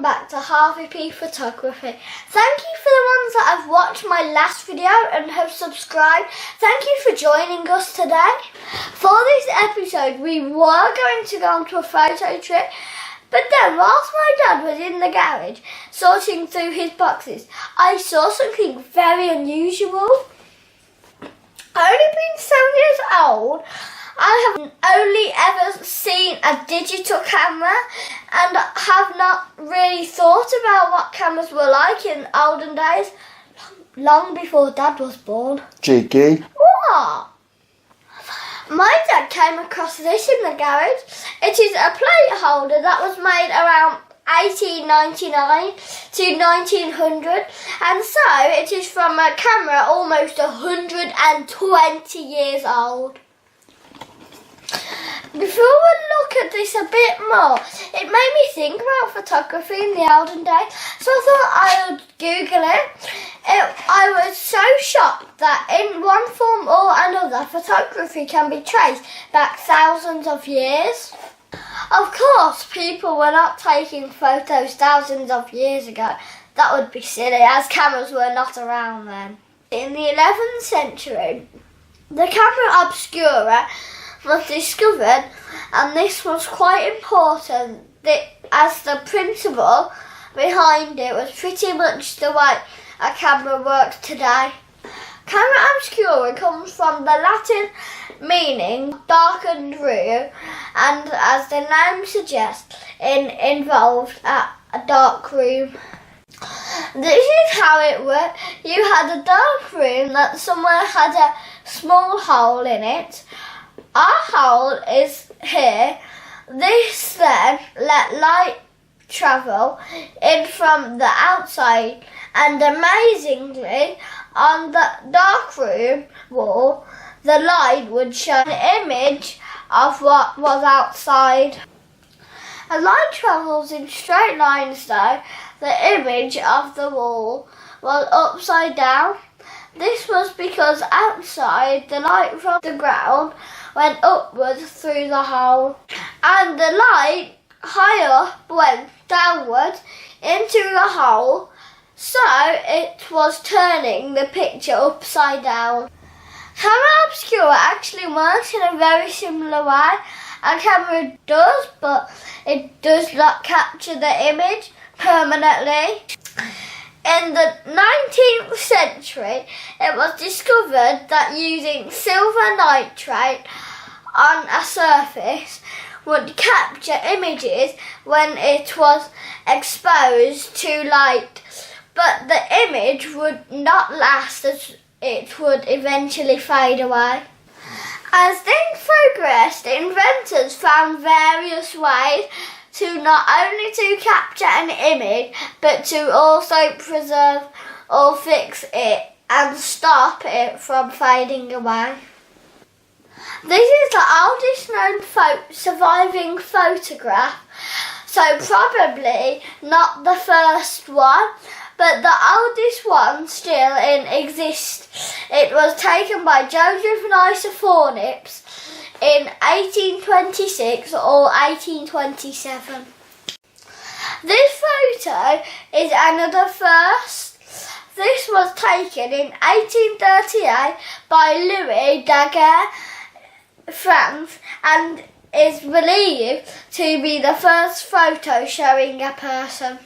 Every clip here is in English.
back to Harvey Photography. Thank you for the ones that have watched my last video and have subscribed. Thank you for joining us today. For this episode we were going to go on to a photo trip, but then whilst my dad was in the garage sorting through his boxes, I saw something very unusual. Only being 7 years old, I have only ever seen a digital camera and have not really thought about what cameras were like in olden days, long before Dad was born. Cheeky. What? My dad came across this in the garage. It is a plate holder that was made around 1899 to 1900, and so it is from a camera almost 120 years old. Before we look at this a bit more, it made me think about photography in the olden days, so I thought I would Google it. I was so shocked that in one form or another, photography can be traced back thousands of years. Of course, people were not taking photos thousands of years ago. That would be silly, as cameras were not around then. In the 11th century, the camera obscura was discovered, and this was quite important as the principle behind it was pretty much the way a camera works today. Camera obscura comes from the Latin meaning darkened room, and as the name suggests, involved a dark room. This is how it worked. You had a dark room that somewhere had a small hole in it. Our hole is here. This then let light travel in from the outside, and amazingly, on the dark room wall, the light would show an image of what was outside. As light travels in straight lines though, the image of the wall was upside down. This was because outside the light from the ground went upwards through the hole, and the light high up went downwards into the hole, so it was turning the picture upside down. Camera obscura actually works in a very similar way. A camera does, but it does not capture the image permanently. In the 19th century, it was discovered that using silver nitrate on a surface would capture images when it was exposed to light, but the image would not last, as it would eventually fade away. As things progressed, inventors found various ways to not only to capture an image, but to also preserve or fix it and stop it from fading away. This is the oldest known surviving photograph, so probably not the first one, but the oldest one still in existence. It was taken by Joseph Nice in 1826 or 1827. This photo is another first. This was taken in 1838 by Louis Daguerre, France, and is believed to be the first photo showing a person.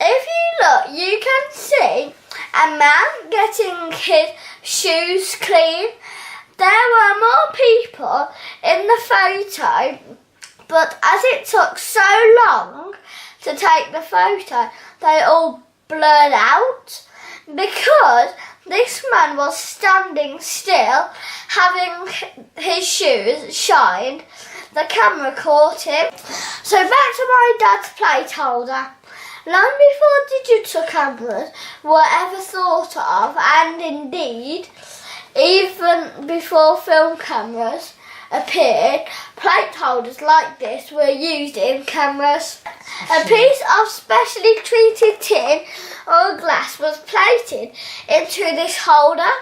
If you look, you can see a man getting his shoes clean. There were more people in the photo, but as it took so long to take the photo, they all blurred out because this man was standing still, having his shoes shined. The camera caught him. So back to my dad's plate holder. Long before digital cameras were ever thought of, and indeed, even before film cameras appeared, plate holders like this were used in cameras. A piece of specially treated tin or glass was plated into this holder,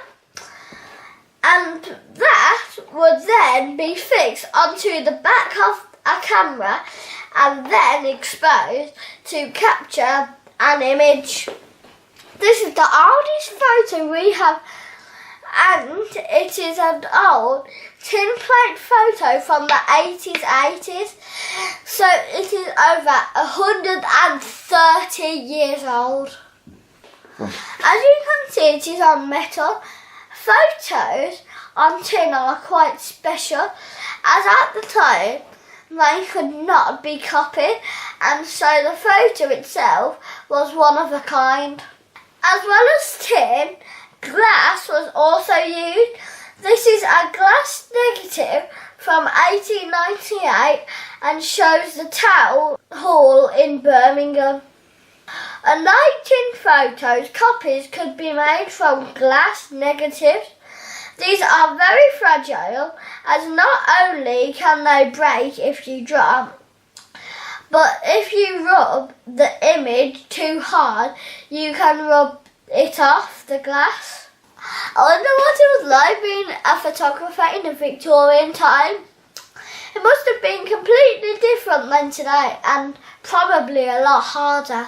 and that would then be fixed onto the back of a camera and then exposed to capture an image. This is the oldest photo we have, and it is an old tin plate photo from the 80s. So it is over 130 years old. As you can see, it is on metal. Photos on tin are quite special, as at the time they could not be copied, and so the photo itself was one of a kind. As well as tin, glass was also used. This is a glass negative from 1898 and shows the Town Hall in Birmingham. Unlike tin photos, copies could be made from glass negatives. These are very fragile, as not only can they break if you drop, but if you rub the image too hard, you can rub it off the glass. I wonder what it was like being a photographer in the Victorian time. It must have been completely different than today, and probably a lot harder.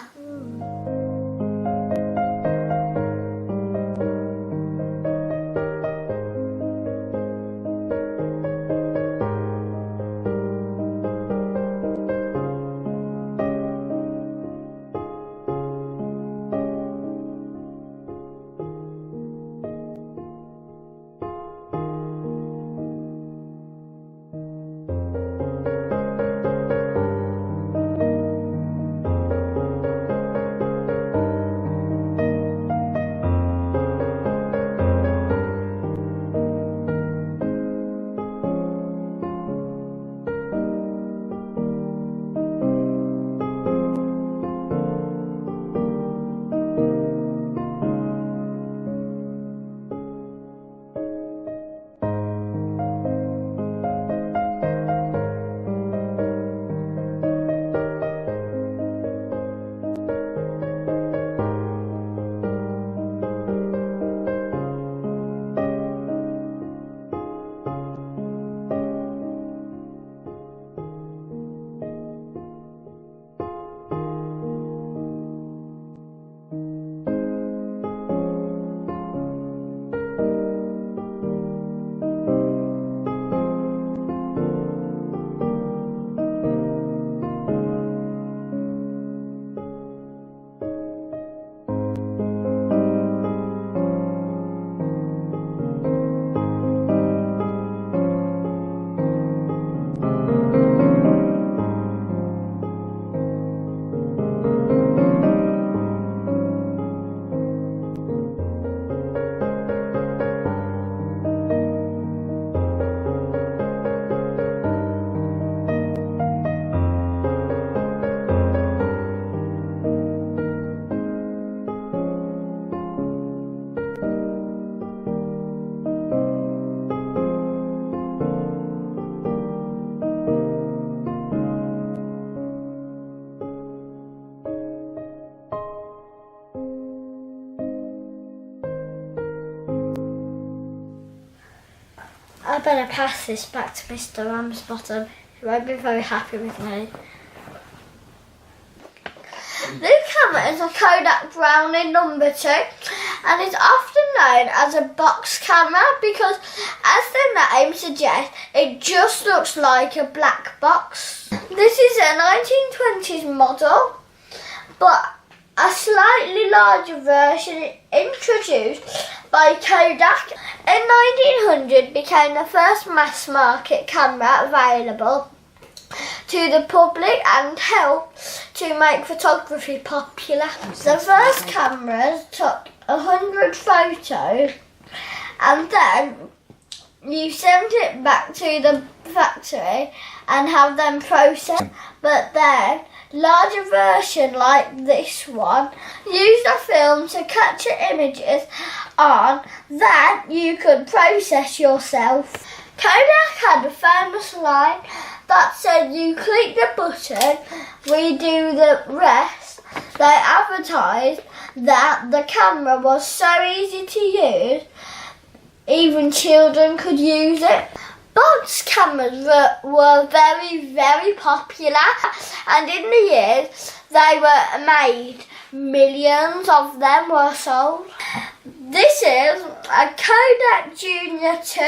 I better pass this back to Mr. Ramsbottom. He won't be very happy with me. This camera is a Kodak Brownie No. 2 and is often known as a box camera because, as the name suggests, it just looks like a black box. This is a 1920s model, but a slightly larger version introduced by Kodak in 1900 became the first mass market camera available to the public and helped to make photography popular. The first cameras took 100 photos and then you sent it back to the factory and have them processed, but then larger version like this one used a film to capture images on that you could process yourself. Kodak had a famous line that said, "You click the button, we do the rest." They advertised that the camera was so easy to use, even children could use it. Box cameras were very, very popular, and in the years they were made, millions of them were sold. This is a Kodak Junior 2,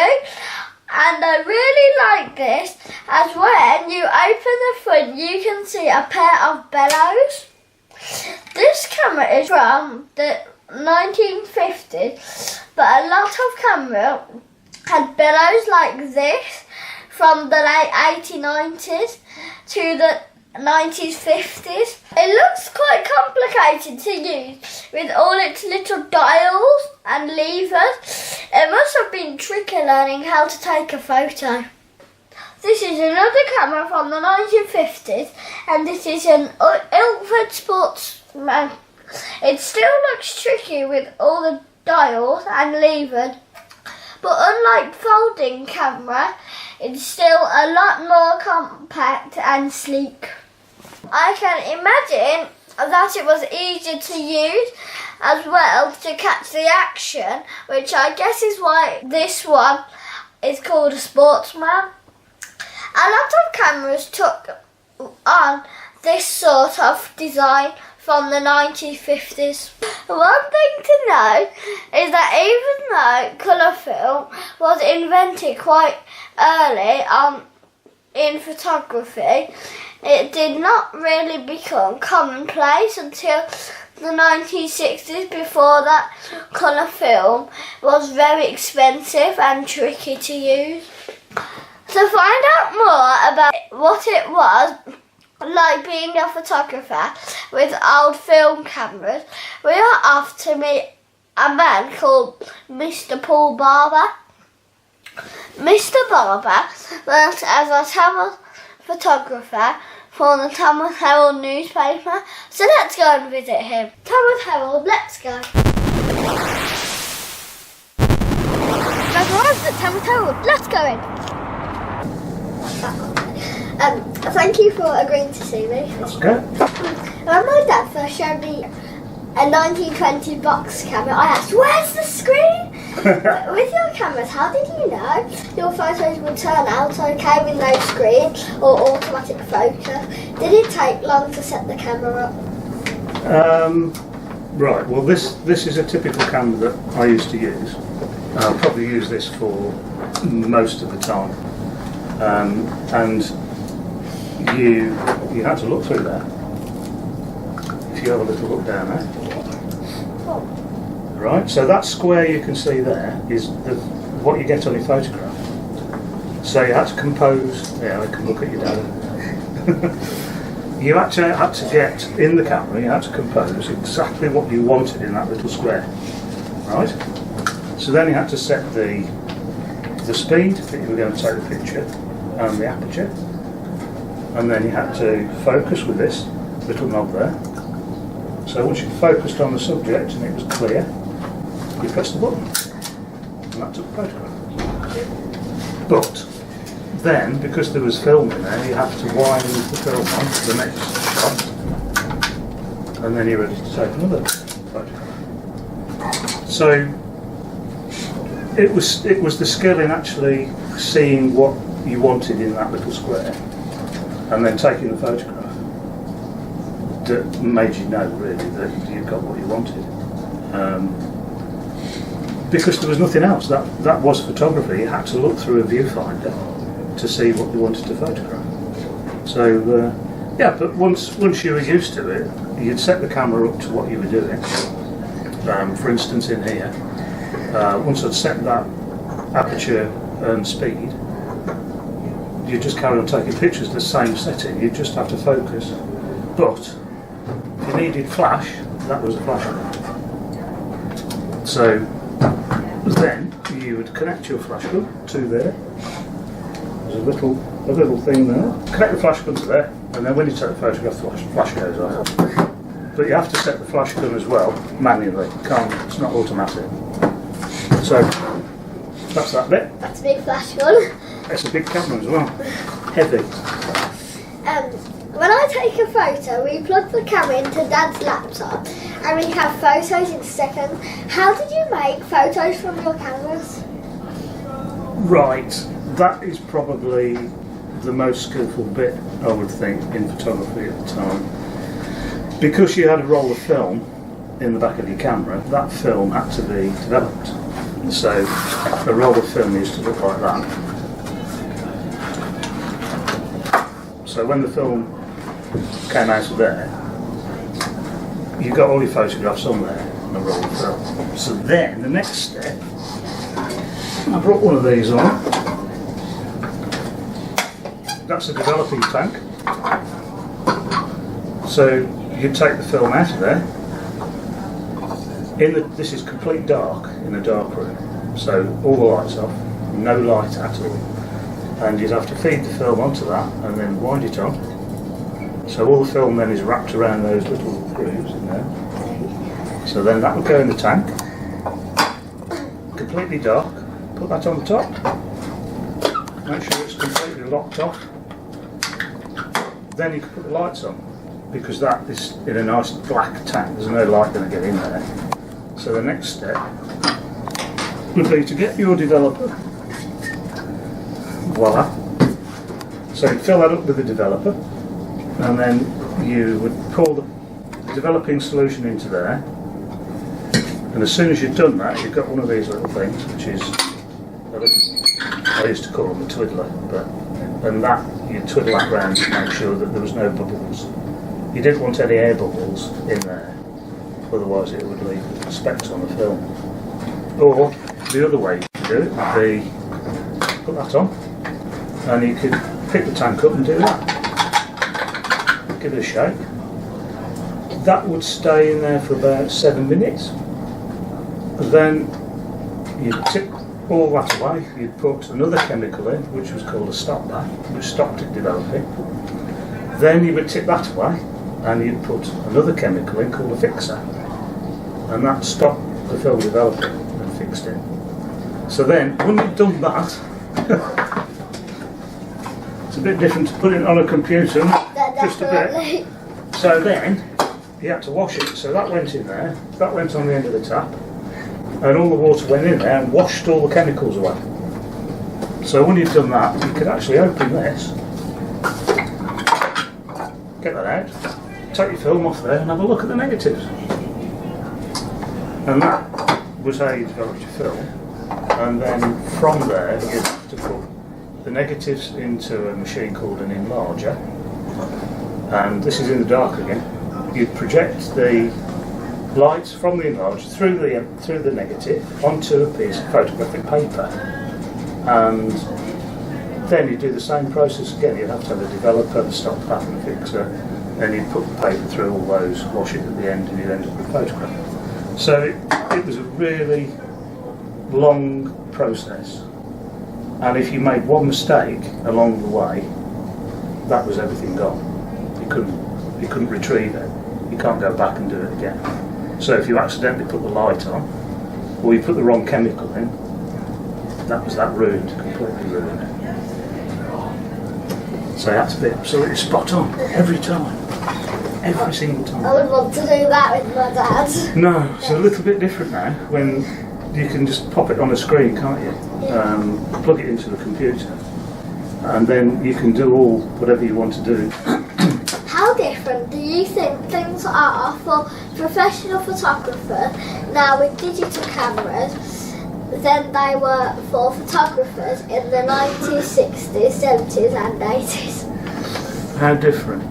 and I really like this, as when you open the front you can see a pair of bellows. This camera is from the 1950s, but a lot of cameras had bellows like this from the late 1890s to the 1950s. It looks quite complicated to use with all its little dials and levers. It must have been tricky learning how to take a photo. This is another camera from the 1950s, and this is an Ilford Sportsman. It still looks tricky with all the dials and levers, but unlike folding camera, it's still a lot more compact and sleek. I can imagine that it was easier to use as well to catch the action, which I guess is why this one is called a Sportsman. A lot of cameras took on this sort of design from the 1950s. One thing to know is that even though colour film was invented quite early on in photography, it did not really become commonplace until the 1960s. Before that, colour film was very expensive and tricky to use. To find out more about what it was like being a photographer with old film cameras, we are off to meet a man called Mr. Paul Barber. Mr. Barber worked as a Tamworth photographer for the Tamworth Herald newspaper, so let's go and visit him. Tamworth Herald, let's go. I've arrived at Tamworth Herald, let's go in. Thank you for agreeing to see me. That's okay. When my dad first showed me a 1920 box camera, I asked, where's the screen? With your cameras, how did you know your photos would turn out okay with no screen or automatic focus? Did it take long to set the camera up? Right, well this is a typical camera that I used to use. I'll probably use this for most of the time. And you had to look through there. If you have a little look down there. Right, so that square you can see there is what you get on your photograph. So you had to compose, yeah, I can look at you down. You actually had to get in the camera, you had to compose exactly what you wanted in that little square. Right? So then you had to set the speed that you were going to take the picture and the aperture, and then you had to focus with this little knob there. So once you focused on the subject and it was clear, you press the button and that took the photograph. But then, because there was film in there, you have to wind the film on to the next shot, and then you're ready to take another photograph. So it was the skill in actually seeing what you wanted in that little square and then taking the photograph that made you know really that you got what you wanted. Because there was nothing else. That was photography. You had to look through a viewfinder to see what you wanted to photograph. So yeah, but once you were used to it, you'd set the camera up to what you were doing. For instance, in here, once I'd set that aperture and speed, you just carry on taking pictures the same setting. You just have to focus. But if you needed flash, that was a flash. So then you would connect your flash gun to there. There's a little thing there. Connect the flash gun to there, and then when you take the photograph, the flash goes off. But you have to set the flash gun as well manually. It's not automatic. So that's that bit. That's a big flash gun. It's a big camera as well. Heavy. When I take a photo, we plug the camera into Dad's laptop and we have photos in seconds. How did you make photos from your cameras? Right. that is probably the most skillful bit, I would think, in photography at the time. Because you had a roll of film in the back of your camera, that film had to be developed. So a roll of film used to look like that. So when the film came out of there, you got all your photographs on there on a roll of film. So then the next step, I brought one of these on. That's a developing tank. So you take the film out of there. This is complete dark in a dark room, so all the lights off, no light at all. And you'd have to feed the film onto that and then wind it on. So all the film then is wrapped around those little grooves in there. So then that would go in the tank, completely dark. Put that on the top. Make sure it's completely locked off. Then you can put the lights on, because that is in a nice black tank. There's no light going to get in there. So the next step would be to get your developer. Voila. So you fill that up with the developer, and then you would pour the developing solution into there. And as soon as you've done that, you've got one of these little things, which is I used to call them a twiddler, and that you twiddle that round to make sure that there was no bubbles. You didn't want any air bubbles in there, otherwise it would leave specks on the film. Or the other way to do it would be put that on, and you could pick the tank up and do that. Give it a shake. That would stay in there for about 7 minutes. Then you'd tip all that away. You'd put another chemical in, which was called a stop back, which stopped it developing. Then you would tip that away, and you'd put another chemical in called a fixer, and that stopped the film developing and fixed it. So then, when you've done that, it's a bit different to putting it on a computer, just a bit. So then, you had to wash it. So that went in there, that went on the end of the tap, and all the water went in there and washed all the chemicals away. So when you've done that, you could actually open this, get that out, take your film off there and have a look at the negatives. And that was how you developed your film. And then from there, you have to put the negatives into a machine called an enlarger. And this is in the dark again. You'd project the light from the enlarger through the negative onto a piece of photographic paper, and then you do the same process again. You'd have to have a developer, the stop back and the fixer, and you'd put the paper through all those, wash it at the end, and you'd end up with a photograph. So it was a really long process, and if you made one mistake along the way, that was everything gone. You couldn't retrieve it. You can't go back and do it again. So if you accidentally put the light on, or you put the wrong chemical in, that ruined, completely ruined. So you had to be absolutely spot on every time, every single time. I would want to do that with my dad. No, it's a little bit different now when you can just pop it on a screen, can't you? Yeah. Plug it into the computer, and then you can do whatever you want to do. How different do you think things are for professional photographers now with digital cameras than they were for photographers in the 90s, 60s, 70s and 80s? How different?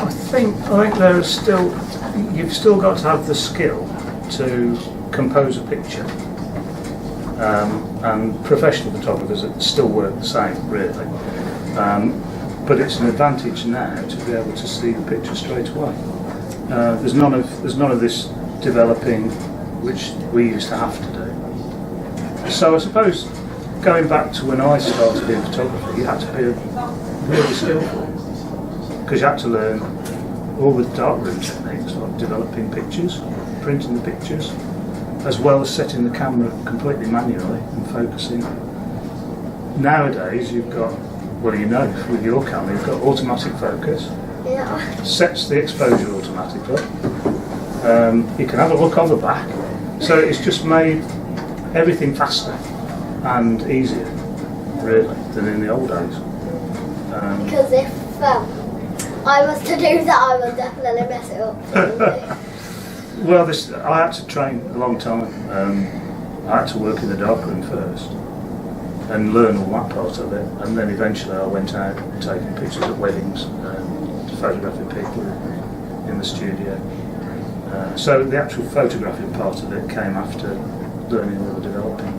I think there is still, you've still got to have the skill to compose a picture. And professional photographers still work the same, really. But it's an advantage now to be able to see the picture straight away. There's none of this developing, which we used to have to do. So I suppose going back to when I started in photography, you had to be really skillful, because you had to learn all the darkroom techniques, like developing pictures, printing the pictures, as well as setting the camera completely manually and focusing. Nowadays you've got, well, you know, with your camera you've got automatic focus. Yeah. Sets the exposure automatically. You can have a look on the back. So it's just made everything faster and easier, really, than in the old days. Because if I was to do that, I would definitely mess it up. Well, I had to train a long time. I had to work in the darkroom first and learn all that part of it, and then eventually I went out taking pictures at weddings and photographing people in the studio. So the actual photographing part of it came after learning all the developing.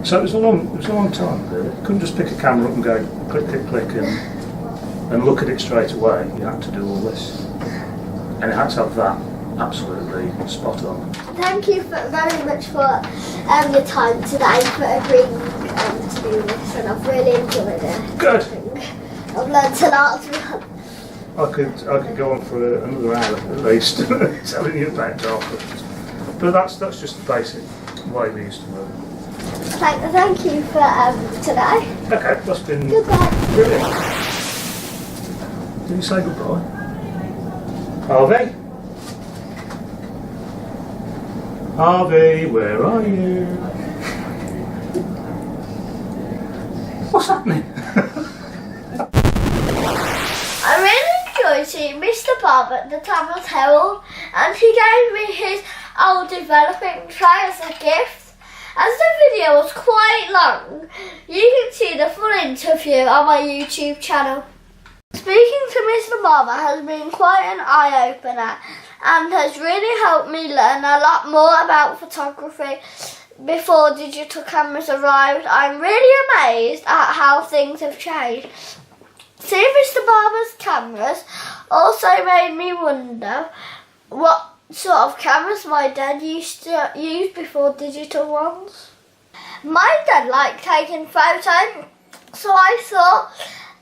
So it was a long time really. You couldn't just pick a camera up and go click, click, click and look at it straight away. You had to do all this, and it had to have that absolutely spot on. Thank you very much for your time today, for agreeing to do this, and I've really enjoyed it. Good. I've learned a lot. I could go on for another hour at least telling you about darkrooms, but that's just the basic way we used to work. Thank you for today. Okay, that's been Goodbye. brilliant. Did you say goodbye? Harvey? Harvey, where are you? What's happening? I really enjoyed seeing Mr. Barber at the Tamworth Herald, and he gave me his old developing tray as a gift. As the video was quite long, you can see the full interview on my YouTube channel. Speaking to Mr. Barber has been quite an eye-opener and has really helped me learn a lot more about photography before digital cameras arrived. I'm really amazed at how things have changed. Seeing Mr. Barber's cameras also made me wonder what sort of cameras my dad used to use before digital ones. My dad liked taking photos, so I thought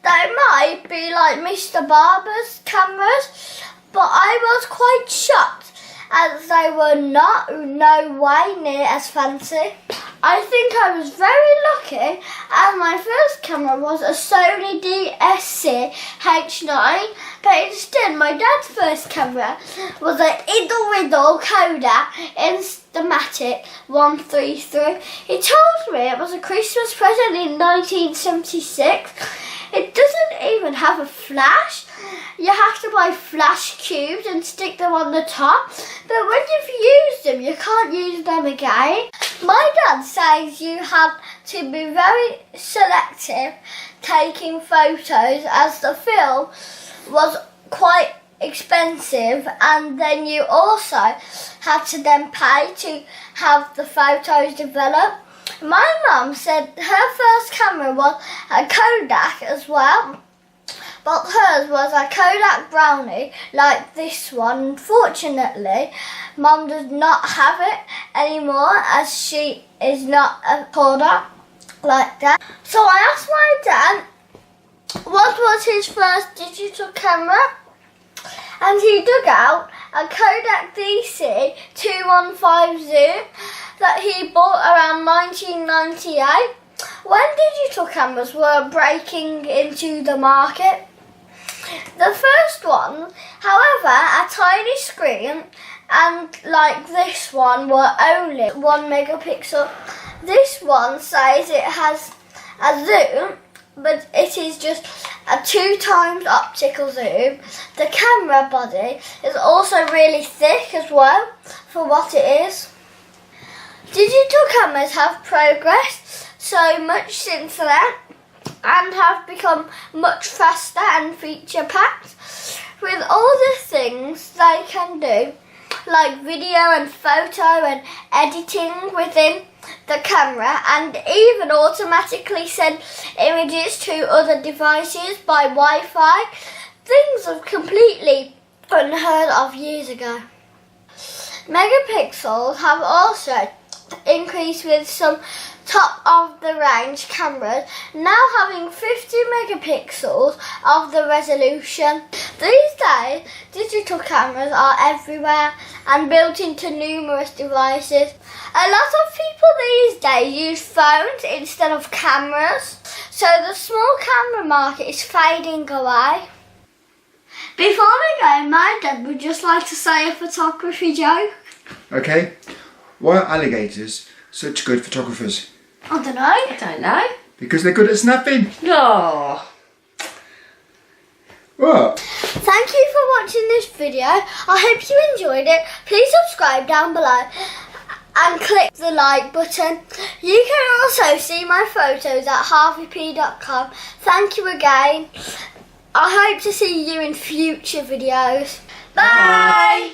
they might be like Mr. Barber's cameras, but I was quite shocked as they were no way near as fancy. I think I was very lucky as my first camera was a Sony DSC H9, but instead my dad's first camera was an Idle Kodak Instamatic 133. He told me it was a Christmas present in 1976. It doesn't even have a flash. You have to buy flash cubes and stick them on the top, but when you've used them, you can't use them again. My dad says you have to be very selective taking photos as the film was quite expensive, and then you also had to then pay to have the photos developed. My mum said her first camera was a Kodak as well, but hers was a Kodak Brownie like this one. Unfortunately, Mum does not have it anymore as she is not a Kodak like that. So I asked my dad what was his first digital camera, and he dug out a Kodak DC 215 zoom that he bought around 1998 when digital cameras were breaking into the market. The first one, however, a tiny screen, and like this one were only 1 megapixel. This one says it has a zoom, but it is just a 2 times optical zoom. The camera body is also really thick as well for what it is. Digital cameras have progressed so much since then and have become much faster and feature packed with all the things they can do, like video and photo and editing within the camera, and even automatically send images to other devices by Wi-Fi, things of completely unheard of years ago. Megapixels have also increased, with some top of the range cameras now having 50 megapixels of the resolution. These days, digital cameras are everywhere and built into numerous devices. A lot of people these days use phones instead of cameras, so the small camera market is fading away. Before we go, my dad would just like to say a photography joke. Okay. Why are alligators such good photographers? I don't know. I don't know. Because they're good at snapping. Oh. What? Thank you for watching this video. I hope you enjoyed it. Please subscribe down below and click the like button. You can also see my photos at harveyp.com. Thank you again. I hope to see you in future videos. Bye.